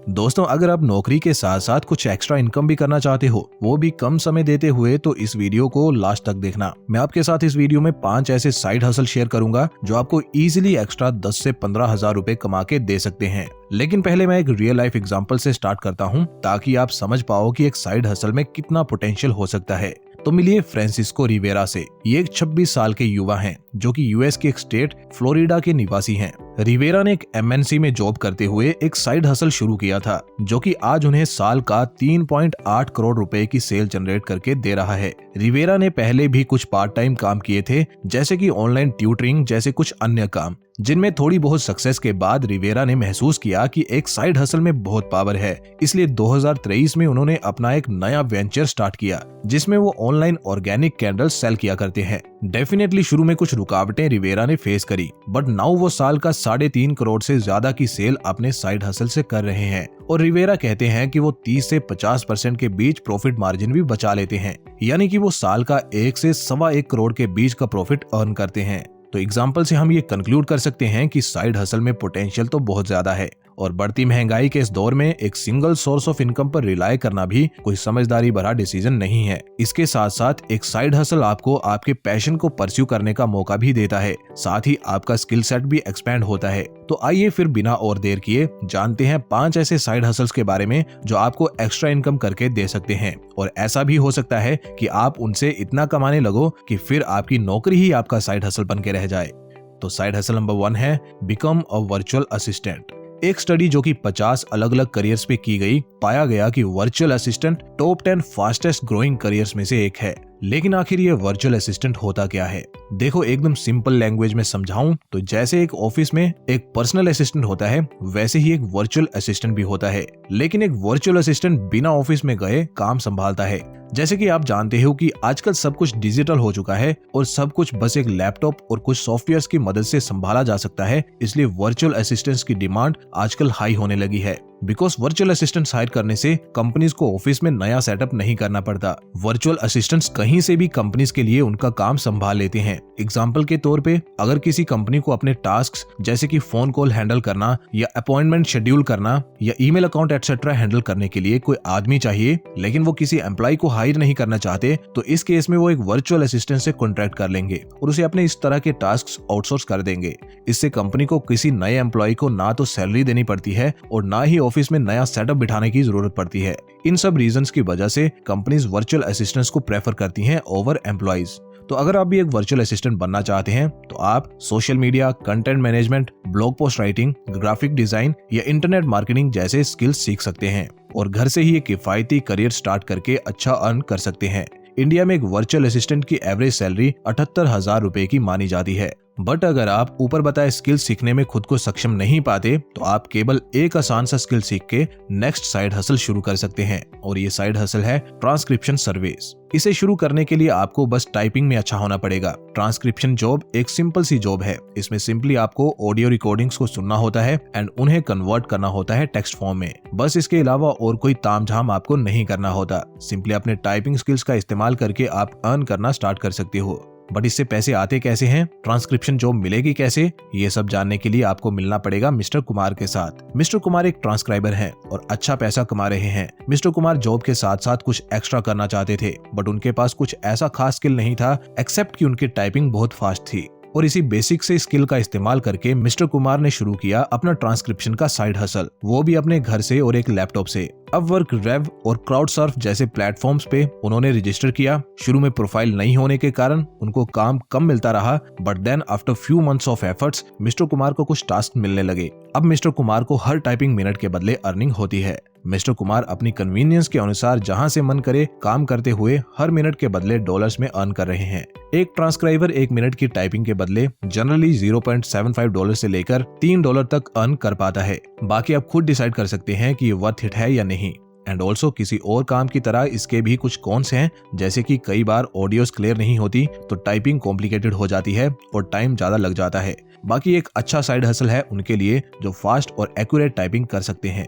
दोस्तों, अगर आप नौकरी के साथ साथ कुछ एक्स्ट्रा इनकम भी करना चाहते हो, वो भी कम समय देते हुए, तो इस वीडियो को लास्ट तक देखना। मैं आपके साथ इस वीडियो में 5 ऐसे साइड हसल शेयर करूंगा जो आपको इजीली एक्स्ट्रा 10 से 15,000 रुपए कमा के दे सकते हैं। लेकिन पहले मैं एक रियल लाइफ एग्जांपल से स्टार्ट करता हूं, ताकि आप समझ पाओ कि एक साइड हसल में कितना पोटेंशियल हो सकता है। तो मिलिए फ्रांसिस्को रिवेरा से। ये एक 26 साल के युवा हैं जो कि यूएस के एक स्टेट फ्लोरिडा के निवासी हैं। रिवेरा ने एक एमएनसी में जॉब करते हुए एक साइड हसल शुरू किया था, जो कि आज उन्हें साल का 3.8 करोड़ रुपए की सेल जनरेट करके दे रहा है। रिवेरा ने पहले भी कुछ पार्ट टाइम काम किए थे, जैसे कि ऑनलाइन ट्यूटरिंग जैसे कुछ अन्य काम, जिनमें थोड़ी बहुत सक्सेस के बाद रिवेरा ने महसूस किया कि एक साइड हसल में बहुत पावर है। इसलिए 2023 में उन्होंने अपना एक नया वेंचर स्टार्ट किया, जिसमें वो ऑनलाइन ऑर्गेनिक कैंडल सेल किया करते हैं। डेफिनेटली शुरू में कुछ रुकावटें रिवेरा ने फेस करी, बट नाउ वो साल का 3.5 करोड़ से ज्यादा की सेल अपने साइड हसल से कर रहे हैं। और रिवेरा कहते हैं कि वो 30 से 50% के बीच प्रॉफिट मार्जिन भी बचा लेते हैं, यानी कि वो साल का 1 से 1.25 करोड़ के बीच का प्रॉफिट अर्न करते हैं। तो एग्जाम्पल से हम ये कंक्लूड कर सकते हैं कि साइड हसल में पोटेंशियल तो बहुत ज्यादा है, और बढ़ती महंगाई के इस दौर में एक सिंगल सोर्स ऑफ इनकम पर रिलाय करना भी कोई समझदारी भरा डिसीजन नहीं है। इसके साथ साथ एक साइड हसल आपको आपके पैशन को परस्यू करने का मौका भी देता है, साथ ही आपका स्किल सेट भी एक्सपैंड होता है। तो आइए फिर बिना और देर किए जानते हैं 5 ऐसे साइड हसल्स के बारे में जो आपको एक्स्ट्रा इनकम करके दे सकते हैं। और ऐसा भी हो सकता है कि आप उनसे इतना कमाने लगो कि फिर आपकी नौकरी ही आपका साइड हसल बन के रह जाए। तो साइड हसल नंबर 1 है बिकम अ वर्चुअल असिस्टेंट। एक स्टडी जो कि 50 अलग अलग करियर्स पे की गई, पाया गया कि virtual assistant top 10 fastest growing careers में से एक है। लेकिन आखिर ये वर्चुअल असिस्टेंट होता क्या है? देखो, एकदम सिंपल लैंग्वेज में समझाऊं तो जैसे एक ऑफिस में एक पर्सनल असिस्टेंट होता है, वैसे ही एक वर्चुअल असिस्टेंट भी होता है। लेकिन एक वर्चुअल असिस्टेंट बिना ऑफिस में गए काम संभालता है। जैसे कि आप जानते हो कि आजकल सब कुछ डिजिटल हो चुका है और सब कुछ बस एक लैपटॉप और कुछ सॉफ्टवेयर्स की मदद से संभाला जा सकता है। इसलिए वर्चुअल असिस्टेंट्स की डिमांड आजकल हाई होने लगी है, बिकॉज वर्चुअल असिस्टेंट्स हायर करने से कंपनीज को ऑफिस में नया सेटअप नहीं करना पड़ता। वर्चुअल असिस्टेंट्स कहीं से भी कंपनीज के लिए उनका काम संभाल लेते हैं। एग्जाम्पल के तौर पे, अगर किसी कंपनी को अपने टास्क जैसे कि फोन कॉल हैंडल करना या अपॉइंटमेंट शेड्यूल करना या ईमेल अकाउंट एक्सेट्रा हैंडल करने के लिए कोई आदमी चाहिए, लेकिन वो किसी एम्प्लॉय को हायर नहीं करना चाहते, तो इस केस में वो एक वर्चुअल असिस्टेंट से कॉन्ट्रैक्ट कर लेंगे और उसे अपने इस तरह के टास्क आउटसोर्स कर देंगे। इससे कंपनी को किसी नए एम्प्लॉय को ना तो सैलरी देनी पड़ती है और ना ही ऑफिस में नया सेटअप बिठाने की जरूरत पड़ती है। इन सब रीजंस की वजह से कंपनीज वर्चुअल असिस्टेंट्स को प्रेफर करती हैं ओवर एम्प्लॉइज। तो अगर आप भी एक वर्चुअल असिस्टेंट बनना चाहते हैं, तो आप social media, content management, blog post writing, graphic design या इंटरनेट मार्केटिंग जैसे स्किल्स सीख सकते हैं और घर से ही एक किफायती करियर स्टार्ट करके अच्छा अर्न कर सकते हैं। इंडिया में एक वर्चुअल असिस्टेंट की एवरेज सैलरी 78,000 रुपए की मानी जाती है। बट अगर आप ऊपर बताए स्किल सीखने में खुद को सक्षम नहीं पाते, तो आप केवल एक आसान सा स्किल सीख के नेक्स्ट साइड हसल शुरू कर सकते हैं, और ये साइड हसल है ट्रांसक्रिप्शन सर्विस। इसे शुरू करने के लिए आपको बस टाइपिंग में अच्छा होना पड़ेगा। ट्रांसक्रिप्शन जॉब एक सिंपल सी जॉब है। इसमें सिंपली आपको ऑडियो रिकॉर्डिंग्स को सुनना होता है एंड उन्हें कन्वर्ट करना होता है टेक्स्ट फॉर्म में। बस इसके अलावा और कोई तामझाम आपको नहीं करना होता। सिंपली अपने टाइपिंग स्किल्स का इस्तेमाल करके आप अर्न करना स्टार्ट कर सकते हो। बट इससे पैसे आते कैसे हैं, ट्रांसक्रिप्शन जॉब मिलेगी कैसे, ये सब जानने के लिए आपको मिलना पड़ेगा मिस्टर कुमार के साथ। मिस्टर कुमार एक ट्रांसक्राइबर हैं और अच्छा पैसा कमा रहे हैं। मिस्टर कुमार जॉब के साथ साथ कुछ एक्स्ट्रा करना चाहते थे, बट उनके पास कुछ ऐसा खास स्किल नहीं था एक्सेप्ट कि उनकी टाइपिंग बहुत फास्ट थी। और इसी बेसिक से स्किल का इस्तेमाल करके मिस्टर कुमार ने शुरू किया अपना ट्रांसक्रिप्शन का साइड हसल, वो भी अपने घर से और एक लैपटॉप से। अपवर्क, रेव और क्राउडसर्फ जैसे प्लेटफॉर्म्स पे उन्होंने रजिस्टर किया। शुरू में प्रोफाइल नहीं होने के कारण उनको काम कम मिलता रहा, but then after few months of efforts mister Kumar को कुछ टास्क मिलने लगे। अब मिस्टर कुमार को हर टाइपिंग मिनट के बदले अर्निंग होती है। मिस्टर कुमार अपनी कन्वीनियंस के अनुसार जहां से मन करे काम करते हुए हर मिनट के बदले डॉलर्स में अर्न कर रहे हैं। एक ट्रांसक्राइबर 1 मिनट की टाइपिंग के बदले जनरली $0.75 से लेकर $3 तक अर्न कर पाता है। बाकी आप खुद डिसाइड कर सकते हैं कि ये वर्थ इट है या नहीं। एंड ऑल्सो किसी और काम की तरह इसके भी कुछ कॉन्स हैं, जैसे कि कई बार ऑडियोस क्लियर नहीं होती तो टाइपिंग कॉम्प्लिकेटेड हो जाती है और टाइम ज्यादा लग जाता है। बाकी एक अच्छा साइड हसल है उनके लिए जो फास्ट और एक्यूरेट टाइपिंग कर सकते हैं।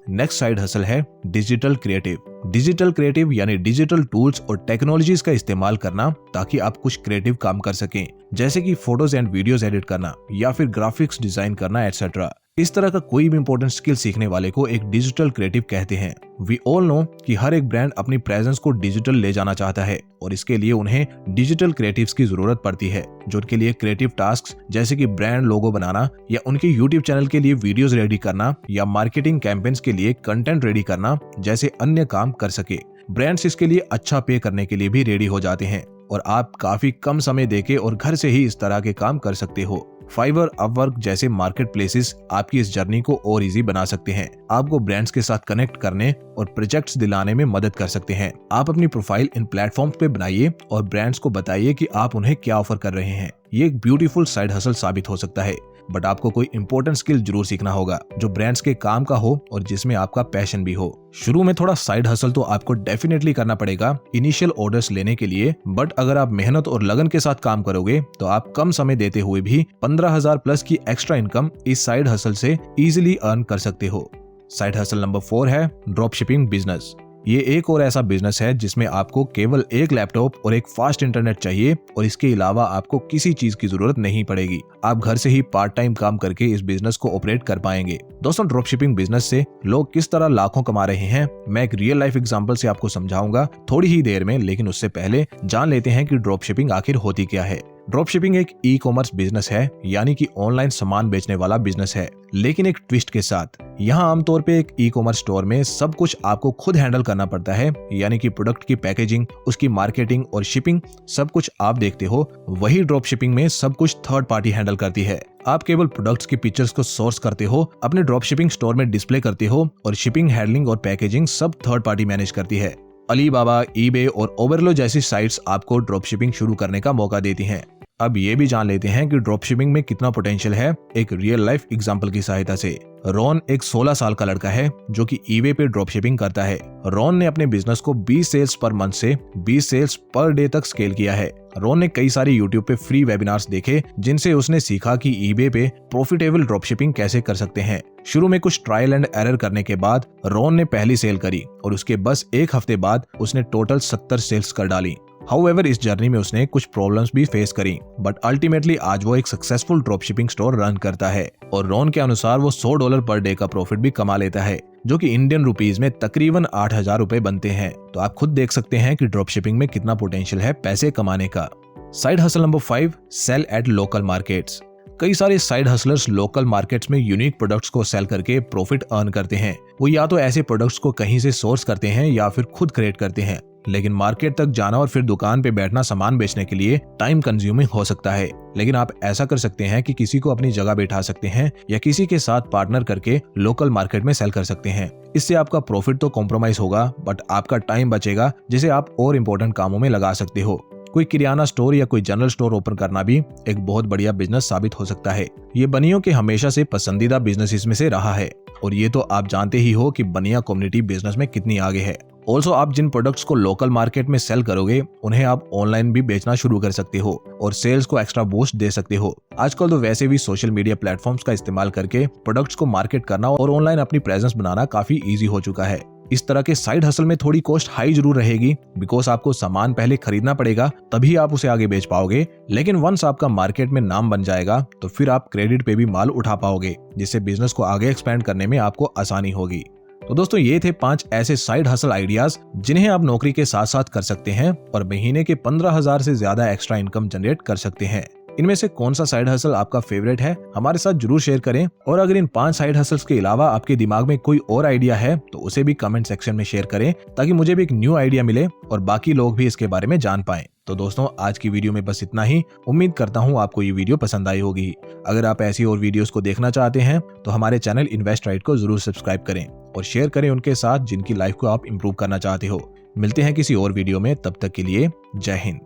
नेक्स्ट साइड हसल है डिजिटल क्रिएटिव। डिजिटल क्रिएटिव यानी डिजिटल टूल्स और टेक्नोलॉजीज का इस्तेमाल करना ताकि आप कुछ क्रिएटिव काम कर सकें, जैसे कि फोटोज एंड वीडियोस एडिट करना या फिर ग्राफिक्स डिजाइन करना एटसेट्रा। इस तरह का कोई भी इंपॉर्टेंट स्किल सीखने वाले को एक डिजिटल क्रिएटिव कहते हैं। वी ऑल नो कि हर एक ब्रांड अपनी प्रेजेंस को डिजिटल ले जाना चाहता है और इसके लिए उन्हें डिजिटल क्रिएटिव्स की जरूरत पड़ती है, जो उनके लिए क्रिएटिव टास्क जैसे कि ब्रांड लोगो बनाना या उनके यूट्यूब चैनल के लिए वीडियोस रेडी करना या मार्केटिंग कैंपेन्स के लिए कंटेंट रेडी करना जैसे अन्य काम कर सके। ब्रांड्स इसके लिए अच्छा पे करने के लिए भी रेडी हो जाते हैं और आप काफी कम समय देके और घर से ही इस तरह के काम कर सकते हो। फाइवर, अपवर्क जैसे मार्केट प्लेसेस आपकी इस जर्नी को और इजी बना सकते हैं, आपको ब्रांड्स के साथ कनेक्ट करने और प्रोजेक्ट्स दिलाने में मदद कर सकते हैं। आप अपनी प्रोफाइल इन प्लेटफॉर्म्स पे बनाइए और ब्रांड्स को बताइए कि आप उन्हें क्या ऑफर कर रहे हैं। ये एक ब्यूटीफुल साइड हसल साबित हो सकता है, बट आपको कोई इंपॉर्टेंट स्किल जरूर सीखना होगा जो ब्रांड्स के काम का हो और जिसमें आपका पैशन भी हो। शुरू में थोड़ा साइड हसल तो आपको डेफिनेटली करना पड़ेगा इनिशियल ऑर्डर्स लेने के लिए, बट अगर आप मेहनत और लगन के साथ काम करोगे तो आप कम समय देते हुए भी 15,000 प्लस की एक्स्ट्रा इनकम इस साइड हसल से इजीली अर्न कर सकते हो। साइड हसल नंबर 4 है ड्रॉप शिपिंग बिजनेस। ये एक और ऐसा बिजनेस है जिसमें आपको केवल एक लैपटॉप और एक फास्ट इंटरनेट चाहिए और इसके अलावा आपको किसी चीज की जरूरत नहीं पड़ेगी। आप घर से ही पार्ट टाइम काम करके इस बिजनेस को ऑपरेट कर पाएंगे। दोस्तों, ड्रॉप शिपिंग बिजनेस से लोग किस तरह लाखों कमा रहे हैं मैं एक रियल लाइफ एग्जांपल से आपको समझाऊंगा थोड़ी ही देर में, लेकिन उससे पहले जान लेते हैं कि ड्रॉप शिपिंग आखिर होती क्या है। ड्रॉप शिपिंग एक ई कॉमर्स बिजनेस है, यानी कि ऑनलाइन सामान बेचने वाला बिजनेस है, लेकिन एक ट्विस्ट के साथ। यहाँ आमतौर पे एक ई कॉमर्स स्टोर में सब कुछ आपको खुद हैंडल करना पड़ता है, यानी कि प्रोडक्ट की पैकेजिंग, उसकी मार्केटिंग और शिपिंग सब कुछ आप देखते हो। वही ड्रॉप शिपिंग में सब कुछ थर्ड पार्टी हैंडल करती है। आप केवल प्रोडक्ट्स की पिक्चर्स को सोर्स करते हो, अपने ड्रॉप शिपिंग स्टोर में डिस्प्ले करते हो और शिपिंग, हैंडलिंग और पैकेजिंग सब थर्ड पार्टी मैनेज करती है। अलीबाबा, ईबे और ओवरलो जैसी साइट्स आपको ड्रॉप शिपिंग शुरू करने का मौका देती हैं। अब ये भी जान लेते हैं कि ड्रॉप शिपिंग में कितना पोटेंशियल है एक रियल लाइफ एग्जांपल की सहायता से। रॉन एक 16 साल का लड़का है जो कि ईबे पे ड्रॉप शिपिंग करता है। रॉन ने अपने बिजनेस को 20 सेल्स पर मंथ से 20 सेल्स पर डे तक स्केल किया है। रॉन ने कई सारे यूट्यूब पे फ्री वेबिनार्स देखे जिनसे उसने सीखा कि ईबे पे प्रॉफिटेबल ड्रॉप शिपिंग कैसे कर सकते हैं। शुरू में कुछ ट्रायल एंड एरर करने के बाद रॉन ने पहली सेल करी और उसके बस एक हफ्ते बाद उसने टोटल 70 सेल्स कर डाली। हाउएवर इस जर्नी में उसने कुछ प्रॉब्लम्स भी फेस करी, बट अल्टीमेटली आज वो एक successful drop shipping store run करता है और रॉन के अनुसार वो $100 पर डे का प्रॉफिट भी कमा लेता है, जो कि इंडियन रुपीज में तकरीबन 8,000 रुपए बनते हैं। तो आप खुद देख सकते हैं कि ड्रॉप शिपिंग में कितना पोटेंशियल है पैसे कमाने का। Side hustle number 5, sell at local markets. कई सारे साइड हसलर्स लोकल मार्केट्स में यूनिक प्रोडक्ट्स को सेल करके प्रॉफिट अर्न करते हैं। वो या तो ऐसे प्रोडक्ट्स को कहीं से सोर्स करते हैं या फिर खुद क्रिएट करते हैं, लेकिन मार्केट तक जाना और फिर दुकान पे बैठना सामान बेचने के लिए टाइम कंज्यूमिंग हो सकता है। लेकिन आप ऐसा कर सकते हैं कि किसी को अपनी जगह बैठा सकते हैं या किसी के साथ पार्टनर करके लोकल मार्केट में सेल कर सकते हैं। इससे आपका प्रॉफिट तो कॉम्प्रोमाइज होगा, बट आपका टाइम बचेगा जिसे आप और इम्पोर्टेंट कामों में लगा सकते हो। कोई किराना स्टोर या कोई जनरल स्टोर ओपन करना भी एक बहुत बढ़िया बिजनेस साबित हो सकता है। ये बनियों के हमेशा से पसंदीदा बिजनेस में से रहा है और ये तो आप जानते ही हो कि बनिया कम्युनिटी बिजनेस में कितनी आगे है। ऑल्सो आप जिन प्रोडक्ट्स को लोकल मार्केट में सेल करोगे उन्हें आप ऑनलाइन भी बेचना शुरू कर सकते हो और सेल्स को एक्स्ट्रा बूस्ट दे सकते हो। आजकल तो वैसे भी सोशल मीडिया प्लेटफॉर्म्स का इस्तेमाल करके प्रोडक्ट्स को मार्केट करना और ऑनलाइन अपनी प्रेजेंस बनाना काफी इजी हो चुका है। इस तरह के साइड हसल में थोड़ी कॉस्ट हाई जरूर रहेगी, बिकॉज आपको सामान पहले खरीदना पड़ेगा तभी आप उसे आगे बेच पाओगे। लेकिन वंस आपका मार्केट में नाम बन जाएगा तो फिर आप क्रेडिट पे भी माल उठा पाओगे, जिससे बिजनेस को आगे एक्सपेंड करने में आपको आसानी होगी। तो दोस्तों, ये थे 5 ऐसे साइड हसल आइडियाज जिन्हें आप नौकरी के साथ साथ कर सकते हैं और महीने के 15,000 से ज्यादा एक्स्ट्रा इनकम जनरेट कर सकते हैं। इनमें से कौन सा साइड हसल आपका फेवरेट है हमारे साथ जरूर शेयर करें, और अगर इन 5 साइड हसल्स के अलावा आपके दिमाग में कोई और आइडिया है तो उसे भी कमेंट सेक्शन में शेयर करें, ताकि मुझे भी एक न्यू आइडिया मिले और बाकी लोग भी इसके बारे में जान पाएं। तो दोस्तों, आज की वीडियो में बस इतना ही। उम्मीद करता हूँ आपको ये वीडियो पसंद आई होगी। अगर आप ऐसी और वीडियोस को देखना चाहते हैं तो हमारे चैनल इन्वेस्ट राइट को जरूर सब्सक्राइब करें और शेयर करें उनके साथ जिनकी लाइफ को आप इंप्रूव करना चाहते हो। मिलते हैं किसी और वीडियो में, तब तक के लिए जय हिंद।